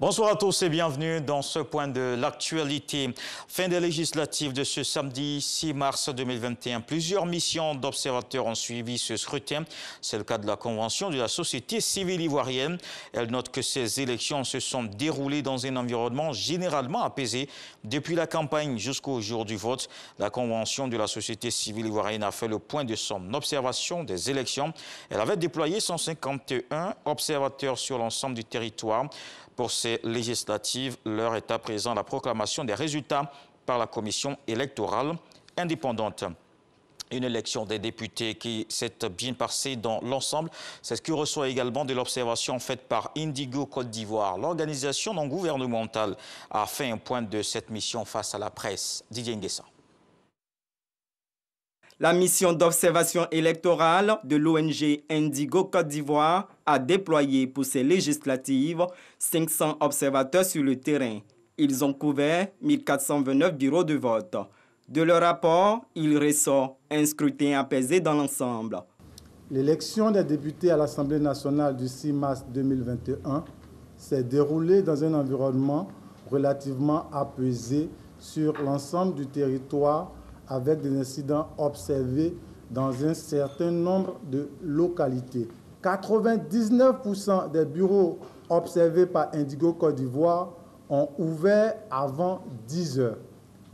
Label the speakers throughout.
Speaker 1: Bonsoir à tous et bienvenue dans ce point de l'actualité. Fin des législatives de ce samedi 6 mars 2021. Plusieurs missions d'observateurs ont suivi ce scrutin. C'est le cas de la Convention de la société civile ivoirienne. Elle note que ces élections se sont déroulées dans un environnement généralement apaisé depuis la campagne jusqu'au jour du vote. La Convention de la société civile ivoirienne a fait le point de son observation des élections. Elle avait déployé 151 observateurs sur l'ensemble du territoire. Pour ces législatives, l'heure est à présent la proclamation des résultats par la commission électorale indépendante. Une élection des députés qui s'est bien passée dans l'ensemble. C'est ce qui reçoit également de l'observation faite par Indigo Côte d'Ivoire. L'organisation non gouvernementale a fait un point de cette mission face à la presse. Didier Nguessa.
Speaker 2: La mission d'observation électorale de l'ONG Indigo Côte d'Ivoire a déployé pour ces législatives 500 observateurs sur le terrain. Ils ont couvert 1429 bureaux de vote. De leur rapport, il ressort un scrutin apaisé dans l'ensemble.
Speaker 3: L'élection des députés à l'Assemblée nationale du 6 mars 2021 s'est déroulée dans un environnement relativement apaisé sur l'ensemble du territoire, avec des incidents observés dans un certain nombre de localités. 99% des bureaux observés par Indigo Côte d'Ivoire ont ouvert avant 10 heures.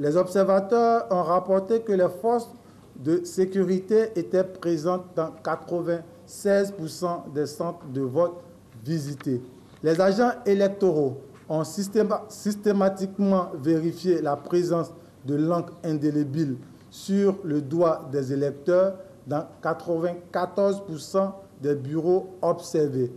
Speaker 3: Les observateurs ont rapporté que les forces de sécurité étaient présentes dans 96% des centres de vote visités. Les agents électoraux ont systématiquement vérifié la présence de l'encre indélébile sur le doigt des électeurs dans 94% des bureaux observés.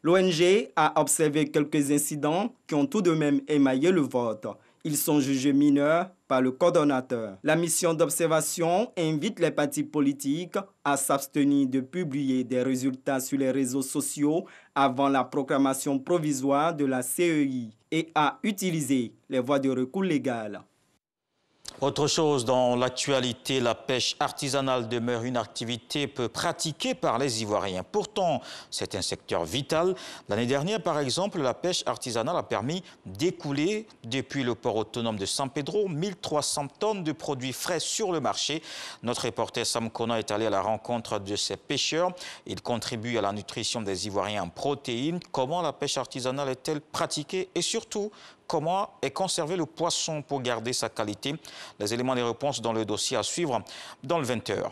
Speaker 2: L'ONG a observé quelques incidents qui ont tout de même émaillé le vote. Ils sont jugés mineurs par le coordonnateur. La mission d'observation invite les partis politiques à s'abstenir de publier des résultats sur les réseaux sociaux avant la proclamation provisoire de la CEI et à utiliser les voies de recours légales.
Speaker 1: Autre chose dans l'actualité, la pêche artisanale demeure une activité peu pratiquée par les Ivoiriens. Pourtant, c'est un secteur vital. L'année dernière, par exemple, la pêche artisanale a permis d'écouler depuis le port autonome de San Pedro 1300 tonnes de produits frais sur le marché. Notre reporter Sam Kona est allé à la rencontre de ces pêcheurs. Ils contribuent à la nutrition des Ivoiriens en protéines. Comment la pêche artisanale est-elle pratiquée et surtout, comment est conservé le poisson pour garder sa qualité? Les éléments des réponses dans le dossier à suivre dans le 20h.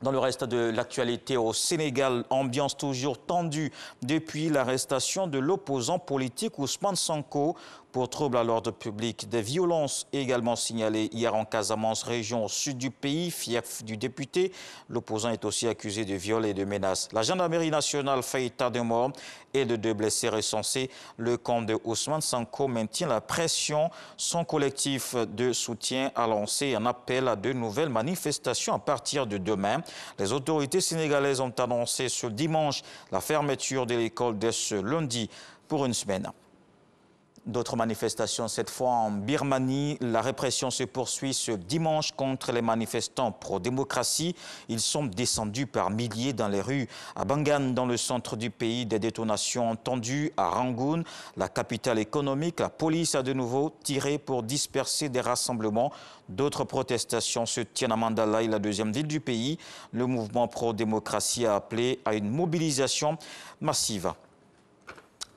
Speaker 1: Dans le reste de l'actualité au Sénégal, ambiance toujours tendue depuis l'arrestation de l'opposant politique Ousmane Sonko pour trouble à l'ordre public. Des violences également signalées hier en Casamance, région au sud du pays, fief du député. L'opposant est aussi accusé de viol et de menaces. La gendarmerie nationale fait état de mort et de 2 blessés recensés. Le camp de Ousmane Sonko maintient la pression. Son collectif de soutien a lancé un appel à de nouvelles manifestations à partir de demain. Les autorités sénégalaises ont annoncé ce dimanche la fermeture de l'école dès ce lundi pour une semaine. D'autres manifestations, cette fois en Birmanie. La répression se poursuit ce dimanche contre les manifestants pro-démocratie. Ils sont descendus par milliers dans les rues. À Bangan, dans le centre du pays, des détonations entendues. À Rangoon, la capitale économique, la police a de nouveau tiré pour disperser des rassemblements. D'autres protestations se tiennent à Mandalay, la deuxième ville du pays. Le mouvement pro-démocratie a appelé à une mobilisation massive.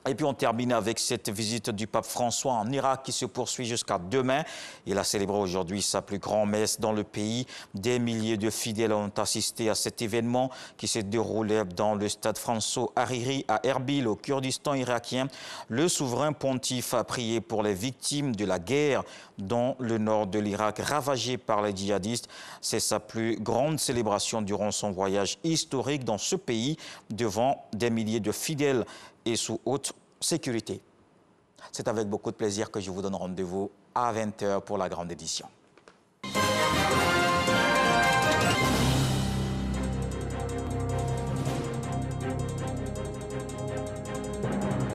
Speaker 1: Et puis on termine avec cette visite du pape François en Irak qui se poursuit jusqu'à demain. Il a célébré aujourd'hui sa plus grande messe dans le pays. Des milliers de fidèles ont assisté à cet événement qui s'est déroulé dans le stade François Hariri à Erbil au Kurdistan irakien. Le souverain pontife a prié pour les victimes de la guerre dans le nord de l'Irak ravagé par les djihadistes. C'est sa plus grande célébration durant son voyage historique dans ce pays devant des milliers de fidèles et sous haute sécurité. C'est avec beaucoup de plaisir que je vous donne rendez-vous à 20h pour la grande édition.